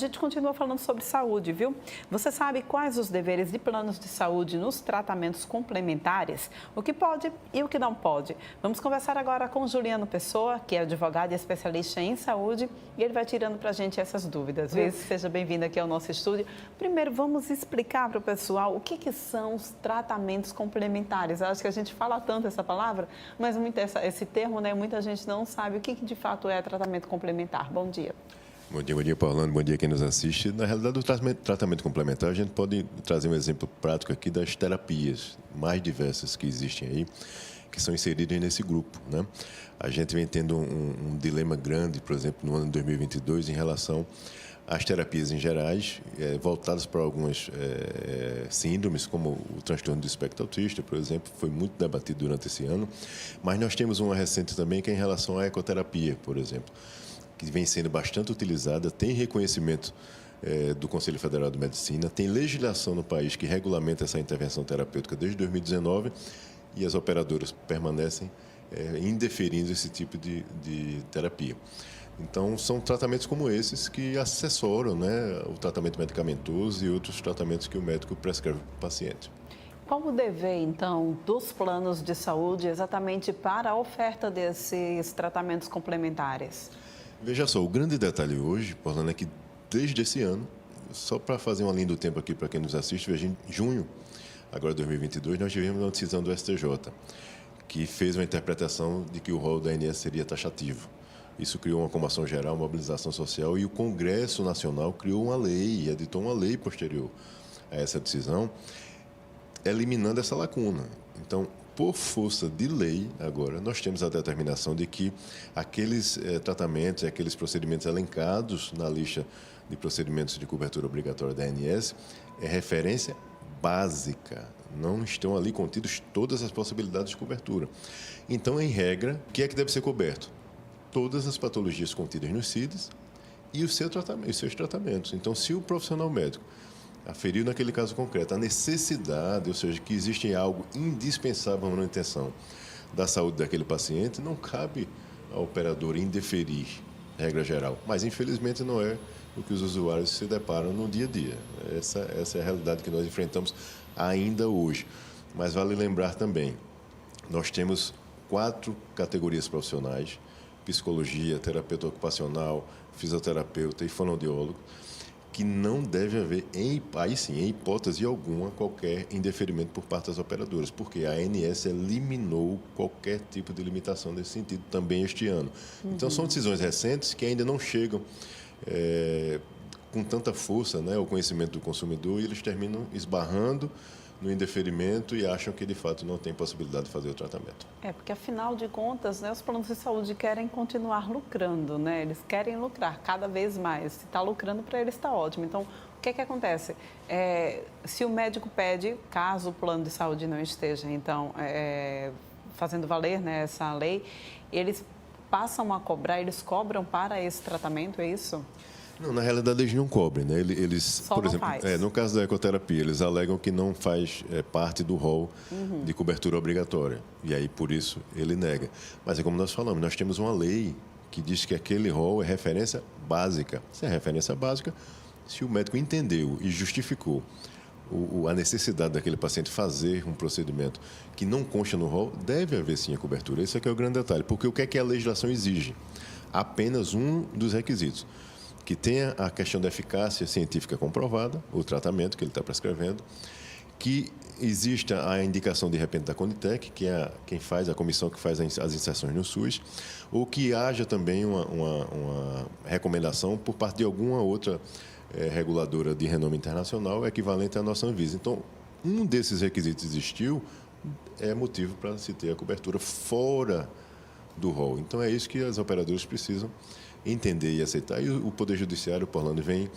A gente continua falando sobre saúde, viu? Você sabe quais os deveres de planos de saúde nos tratamentos complementares? O que pode e o que não pode? Vamos conversar agora com Juliano Pessoa, que é advogado e especialista em saúde, e ele vai tirando para a gente essas dúvidas. Seja bem-vindo aqui ao nosso estúdio. Primeiro, vamos explicar para o pessoal o que são os tratamentos complementares. Eu acho que a gente fala tanto essa palavra, mas esse termo, né, muita gente não sabe o que de fato é tratamento complementar. Bom dia. Bom dia, Paulano. Bom dia quem nos assiste. Na realidade, o tratamento complementar, a gente pode trazer um exemplo prático aqui das terapias mais diversas que existem aí, que são inseridas nesse grupo, né? A gente vem tendo um dilema grande, por exemplo, no ano de 2022, em relação às terapias em gerais, voltadas para algumas síndromes, como o transtorno do espectro autista, por exemplo, foi muito debatido durante esse ano, mas nós temos uma recente também que é em relação à ecoterapia, por exemplo, que vem sendo bastante utilizada, tem reconhecimento do Conselho Federal de Medicina, tem legislação no país que regulamenta essa intervenção terapêutica desde 2019 e as operadoras permanecem indeferindo esse tipo de terapia. Então, são tratamentos como esses que assessoram, né, o tratamento medicamentoso e outros tratamentos que o médico prescreve para o paciente. Qual o dever, então, dos planos de saúde exatamente para a oferta desses tratamentos complementares? Veja só, o grande detalhe hoje, Paulana, é que desde esse ano, só para fazer uma linha do tempo aqui para quem nos assiste, veja, em junho, agora 2022, nós tivemos uma decisão do STJ, que fez uma interpretação de que o rol da ANS seria taxativo. Isso criou uma comoção geral, uma mobilização social, e o Congresso Nacional criou uma lei, editou uma lei posterior a essa decisão, eliminando essa lacuna. Então, por força de lei, agora, nós temos a determinação de que aqueles tratamentos e aqueles procedimentos elencados na lista de procedimentos de cobertura obrigatória da ANS é referência básica. Não estão ali contidos todas as possibilidades de cobertura. Então, em regra, o que é que deve ser coberto? Todas as patologias contidas nos CIDs e os seus tratamentos. Então, se o profissional médico aferiu naquele caso concreto a necessidade, ou seja, que existe algo indispensável à manutenção da saúde daquele paciente, não cabe ao operador indeferir, regra geral. Mas, infelizmente, não é o que os usuários se deparam no dia a dia. Essa é a realidade que nós enfrentamos ainda hoje. Mas vale lembrar também, nós temos 4 categorias profissionais: psicologia, terapeuta ocupacional, fisioterapeuta e fonoaudiólogo, que não deve haver, em hipótese alguma, qualquer indeferimento por parte das operadoras, porque a ANS eliminou qualquer tipo de limitação nesse sentido também este ano. Então, são decisões recentes que ainda não chegam com tanta força, né, ao conhecimento do consumidor, e eles terminam esbarrando no indeferimento e acham que, de fato, não tem possibilidade de fazer o tratamento. Porque, afinal de contas, né, os planos de saúde querem continuar lucrando, né? Eles querem lucrar cada vez mais. Se está lucrando, para eles está ótimo. Então, o que acontece? Se o médico pede, caso o plano de saúde não esteja, então, fazendo valer, né, essa lei, eles passam a cobrar, eles cobram para esse tratamento, é isso? Não, na realidade eles não cobrem, né? Eles, Só por não exemplo, faz. no caso da ecoterapia, eles alegam que não faz parte do rol de cobertura obrigatória. E aí, por isso, ele nega. Mas é como nós falamos, nós temos uma lei que diz que aquele rol é referência básica. Se é referência básica, se o médico entendeu e justificou a necessidade daquele paciente fazer um procedimento que não consta no rol, deve haver sim a cobertura. Esse aqui é o grande detalhe. Porque o que é que a legislação exige? Apenas um dos requisitos: que tenha a questão da eficácia científica comprovada, o tratamento que ele está prescrevendo, que exista a indicação de repente da Conitec, que é quem faz, a comissão que faz as inserções no SUS, ou que haja também uma recomendação por parte de alguma outra reguladora de renome internacional equivalente à nossa Anvisa. Então, um desses requisitos existiu, é motivo para se ter a cobertura fora do rol. Então, é isso que as operadoras precisam entender e aceitar. E o Poder Judiciário, Paulano, vem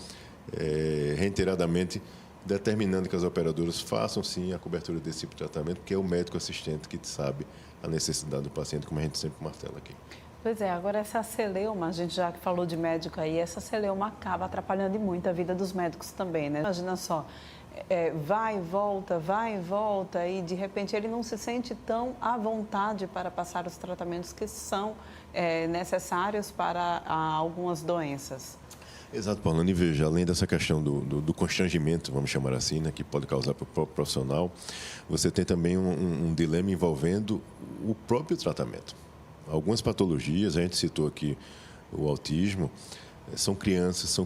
reiteradamente determinando que as operadoras façam, sim, a cobertura desse tipo de tratamento, porque é o médico assistente que sabe a necessidade do paciente, como a gente sempre martela aqui. Pois é, agora essa celeuma, a gente já falou de médico aí, essa celeuma acaba atrapalhando muito a vida dos médicos também, né? Imagina só, vai e volta, e de repente ele não se sente tão à vontade para passar os tratamentos que são necessários para algumas doenças. Exato, Paulano. E veja, além dessa questão do constrangimento, vamos chamar assim, né, que pode causar para o próprio profissional, você tem também um dilema envolvendo o próprio tratamento. Algumas patologias, a gente citou aqui o autismo, são crianças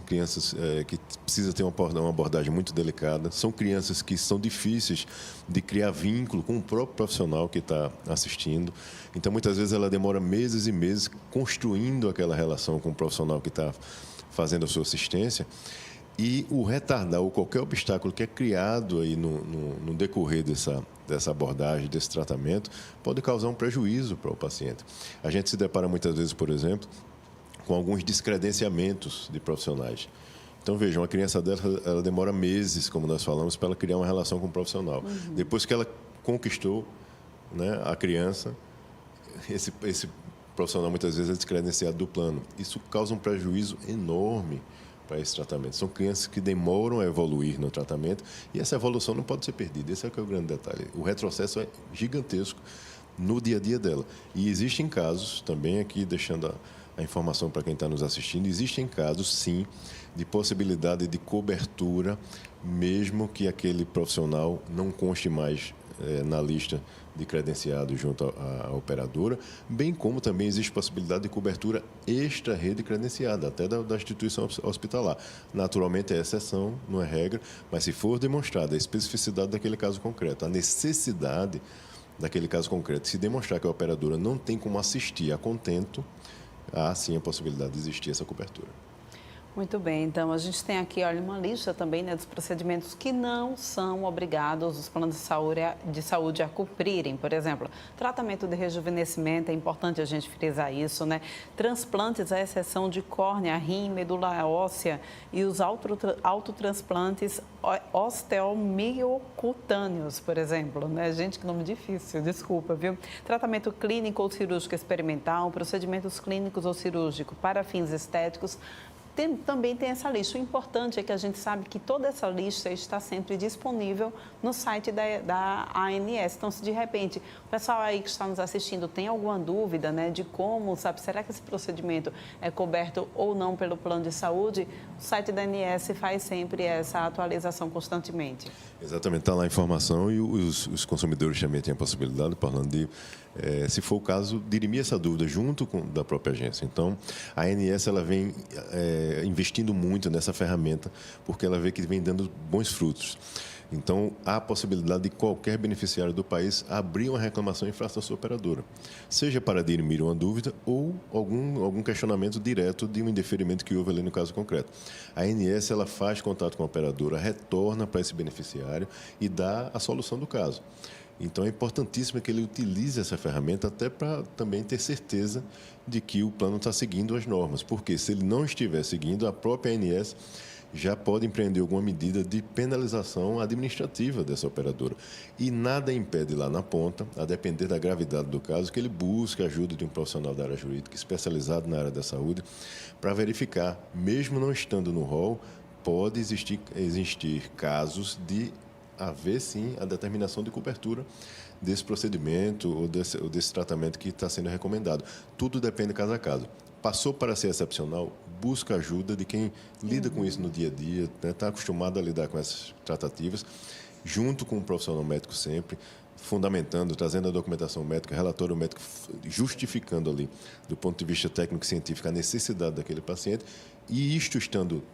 que precisam ter uma abordagem muito delicada, são crianças que são difíceis de criar vínculo com o próprio profissional que está assistindo. Então, muitas vezes, ela demora meses e meses construindo aquela relação com o profissional que está fazendo a sua assistência, e o retardar ou qualquer obstáculo que é criado aí no decorrer dessa abordagem, desse tratamento, pode causar um prejuízo para o paciente. A gente se depara muitas vezes, por exemplo, com alguns descredenciamentos de profissionais. Então, veja, uma criança dela, ela demora meses, como nós falamos, para ela criar uma relação com o profissional. Depois que ela conquistou, né, a criança, esse profissional muitas vezes é descredenciado do plano. Isso causa um prejuízo enorme para esse tratamento. São crianças que demoram a evoluir no tratamento e essa evolução não pode ser perdida. Esse é o grande detalhe. O retrocesso é gigantesco no dia a dia dela. E existem casos, também aqui deixando a informação para quem está nos assistindo, existem casos, sim, de possibilidade de cobertura, mesmo que aquele profissional não conste mais na lista de credenciados junto à operadora, bem como também existe possibilidade de cobertura extra-rede credenciada, até da instituição hospitalar. Naturalmente é exceção, não é regra, mas se for demonstrada a especificidade daquele caso concreto, a necessidade daquele caso concreto, se demonstrar que a operadora não tem como assistir a contento, há sim a possibilidade de existir essa cobertura. Muito bem, então a gente tem aqui, olha, uma lista também, né, dos procedimentos que não são obrigados os planos de saúde a cumprirem. Por exemplo, tratamento de rejuvenescimento, é importante a gente frisar isso, né? Transplantes, à exceção de córnea, rim, medula óssea e os autotransplantes osteomiocutâneos, por exemplo, né? Gente, que nome difícil, desculpa, viu? Tratamento clínico ou cirúrgico experimental, procedimentos clínicos ou cirúrgicos para fins estéticos. Também tem essa lista. O importante é que a gente sabe que toda essa lista está sempre disponível no site da ANS. Então, se de repente o pessoal aí que está nos assistindo tem alguma dúvida, né, de como, sabe, será que esse procedimento é coberto ou não pelo plano de saúde, o site da ANS faz sempre essa atualização constantemente. Exatamente, está lá a informação e os consumidores também têm a possibilidade, falando de, se for o caso, dirimir essa dúvida junto da própria agência. Então, a ANS ela vem investindo muito nessa ferramenta porque ela vê que vem dando bons frutos. Então, há a possibilidade de qualquer beneficiário do país abrir uma reclamação em face à sua operadora, seja para dirimir uma dúvida ou algum questionamento direto de um indeferimento que houve ali no caso concreto. A ANS ela faz contato com a operadora, retorna para esse beneficiário e dá a solução do caso. Então, é importantíssimo que ele utilize essa ferramenta até para também ter certeza de que o plano está seguindo as normas, porque se ele não estiver seguindo, a própria ANS já pode empreender alguma medida de penalização administrativa dessa operadora. E nada impede lá na ponta, a depender da gravidade do caso, que ele busque a ajuda de um profissional da área jurídica especializado na área da saúde para verificar, mesmo não estando no rol, pode existir casos de haver, sim, a determinação de cobertura desse procedimento ou desse tratamento que está sendo recomendado. Tudo depende caso a caso. Passou para ser excepcional, busca ajuda de quem lida com isso no dia a dia, está acostumado a lidar com essas tratativas, junto com o profissional médico sempre, fundamentando, trazendo a documentação médica, relatório médico, justificando ali, do ponto de vista técnico-científico, a necessidade daquele paciente, e isto estando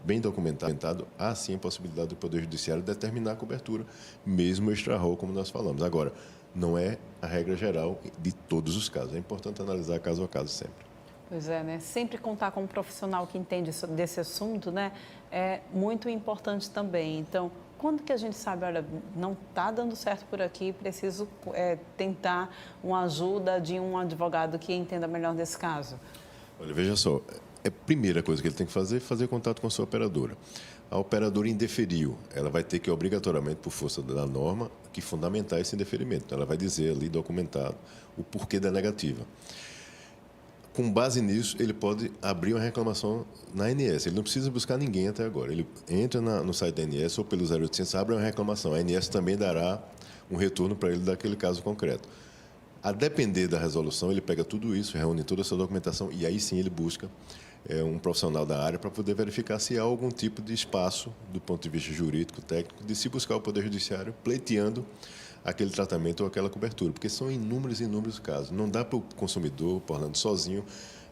bem documentado, há sim a possibilidade do Poder Judiciário determinar a cobertura, mesmo extra-rol, como nós falamos. Agora, não é a regra geral de todos os casos, é importante analisar caso a caso sempre. Pois é, né? Sempre contar com um profissional que entende desse assunto, né? É muito importante também. Então, quando que a gente sabe, olha, não está dando certo por aqui, preciso tentar uma ajuda de um advogado que entenda melhor desse caso? Olha, veja só, a primeira coisa que ele tem que fazer é fazer contato com a sua operadora. A operadora indeferiu, ela vai ter que, obrigatoriamente, por força da norma, que fundamentar esse indeferimento. Então, ela vai dizer ali, documentado, o porquê da negativa. Com base nisso, ele pode abrir uma reclamação na ANS. Ele não precisa buscar ninguém até agora. Ele entra no site da ANS ou pelo 0800, abre uma reclamação. A ANS também dará um retorno para ele daquele caso concreto. A depender da resolução, ele pega tudo isso, reúne toda essa documentação e aí sim ele busca um profissional da área para poder verificar se há algum tipo de espaço, do ponto de vista jurídico, técnico, de se buscar o Poder Judiciário pleiteando aquele tratamento ou aquela cobertura, porque são inúmeros casos. Não dá para o consumidor, Orlando, sozinho,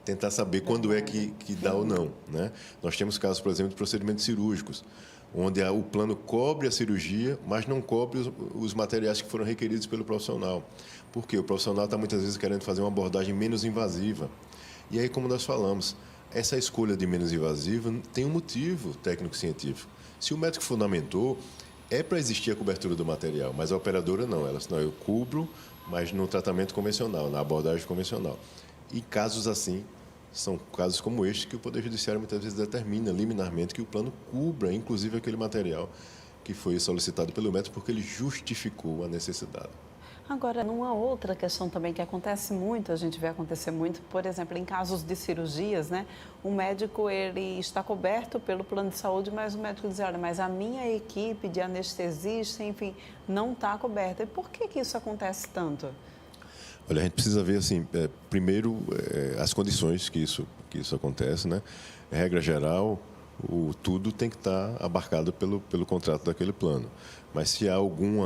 tentar saber quando é que dá ou não, né? Nós temos casos, por exemplo, de procedimentos cirúrgicos, onde o plano cobre a cirurgia, mas não cobre os materiais que foram requeridos pelo profissional. Por quê? O profissional está muitas vezes querendo fazer uma abordagem menos invasiva. E aí, como nós falamos, essa escolha de menos invasiva tem um motivo técnico-científico. Se o médico fundamentou, é para existir a cobertura do material, mas a operadora não. Ela, senão eu cubro, mas no tratamento convencional, na abordagem convencional. E casos assim, são casos como este que o Poder Judiciário muitas vezes determina liminarmente que o plano cubra, inclusive, aquele material que foi solicitado pelo médico porque ele justificou a necessidade. Agora, numa outra questão também que acontece muito, a gente vê acontecer muito, por exemplo, em casos de cirurgias, né? O médico, ele está coberto pelo plano de saúde, mas o médico diz, olha, mas a minha equipe de anestesista, enfim, não está coberta. E por que isso acontece tanto? Olha, a gente precisa ver, assim, primeiro, as condições que isso acontece, né? Regra geral, tudo tem que estar abarcado pelo contrato daquele plano. Mas se há algum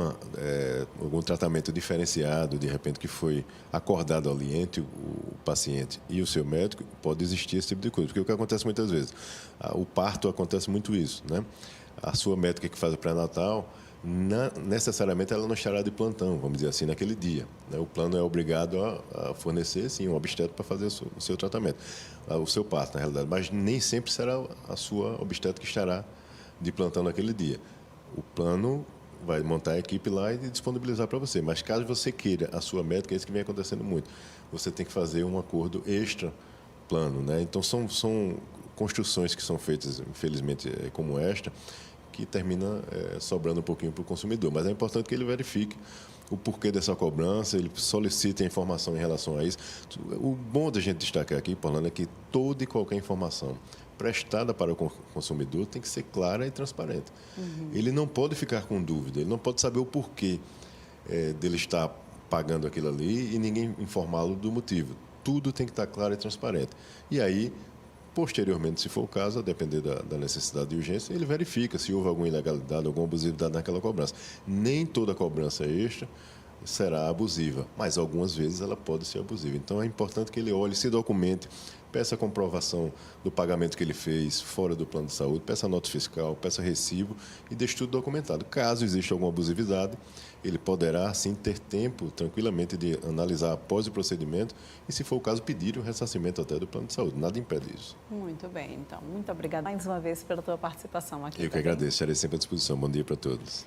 tratamento diferenciado, de repente, que foi acordado ali entre o paciente e o seu médico, pode existir esse tipo de coisa. Porque o que acontece muitas vezes, o parto acontece muito isso, né? A sua médica que faz o pré-natal, necessariamente ela não estará de plantão, vamos dizer assim, naquele dia, né? O plano é obrigado a fornecer, sim, um obstetra para fazer o seu tratamento, o seu parto, na realidade, mas nem sempre será a sua obstetra que estará de plantão naquele dia. O plano vai montar a equipe lá e disponibilizar para você, mas caso você queira a sua médica, é isso que vem acontecendo muito, você tem que fazer um acordo extra plano, né? Então são construções que são feitas, infelizmente, como esta, que termina sobrando um pouquinho para o consumidor. Mas é importante que ele verifique o porquê dessa cobrança, ele solicite a informação em relação a isso. O bom da gente destacar aqui, Orlando, é que toda e qualquer informação prestada para o consumidor tem que ser clara e transparente. Ele não pode ficar com dúvida, ele não pode saber o porquê dele estar pagando aquilo ali e ninguém informá-lo do motivo. Tudo tem que estar claro e transparente. E aí, posteriormente, se for o caso, a depender da necessidade e urgência, ele verifica se houve alguma ilegalidade, alguma abusividade naquela cobrança. Nem toda cobrança extra será abusiva, mas algumas vezes ela pode ser abusiva. Então, é importante que ele olhe, se documente, peça a comprovação do pagamento que ele fez fora do plano de saúde, peça nota fiscal, peça recibo e deixe tudo documentado. Caso exista alguma abusividade, ele poderá, sim, ter tempo, tranquilamente, de analisar após o procedimento e, se for o caso, pedir o ressarcimento até do plano de saúde. Nada impede isso. Muito bem, então. Muito obrigada mais uma vez pela tua participação aqui. Eu que agradeço. Estarei sempre à disposição. Bom dia para todos.